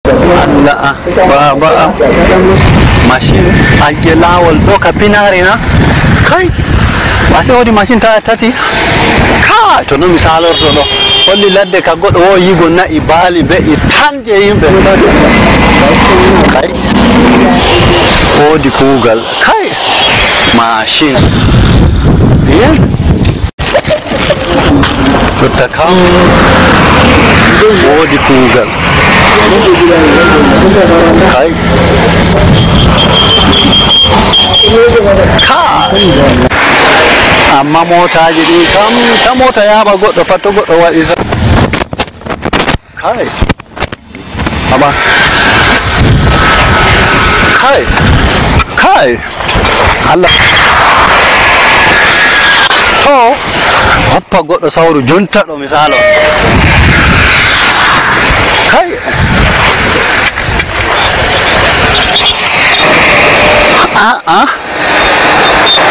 Allah ba machine agge lawol do ka pinare na kai ase wodi machine ta tati ka to no misalor to do holli ladde ka goddo wo yigo na ibali be I tanje yimbe kai wodi kugal kai machine Tutta kam wodi kugal kai amma motaji ɗi kam ta mota yaɓa goɗɗo pat to goɗɗo waɗi kai aba kai Allah to hoppa goɗɗo sawru jonta ɗo misalo kai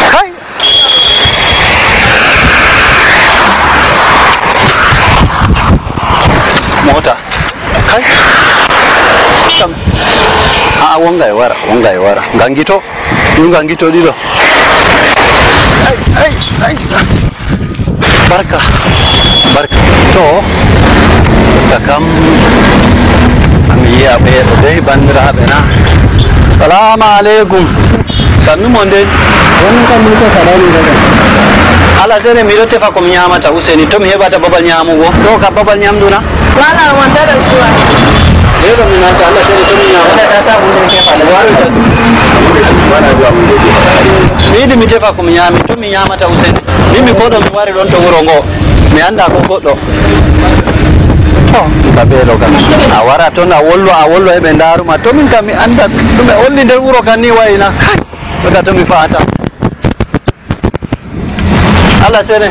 kai mota kai sam wonga e wara gangito ɗiɗo ay barka to takam ami yi'a ɓeeɗo dey bandiraɓe na salamu aleykum sannu mo nden woni kam mi ko salami daga ala sene miɗo tefa komi ñamata useni to mi heɓata babal ñamugo ɗo ka babal ñamduna wala wonta ɗo suwa ɗeɗo mi nanta Allah sene to mi ñamata sabude tefa mi yiɗi mi tefa komi ñami to mi ñamata useni mimi koɗo mi wari ɗon to wuro ngo mi anda ko goɗɗo babeɗo kam a wara toon a wollo eɓe daruma to min kam mi anda ɗume olli nder wuro kan ni wayna kai ɗoga to mi fata Allah sene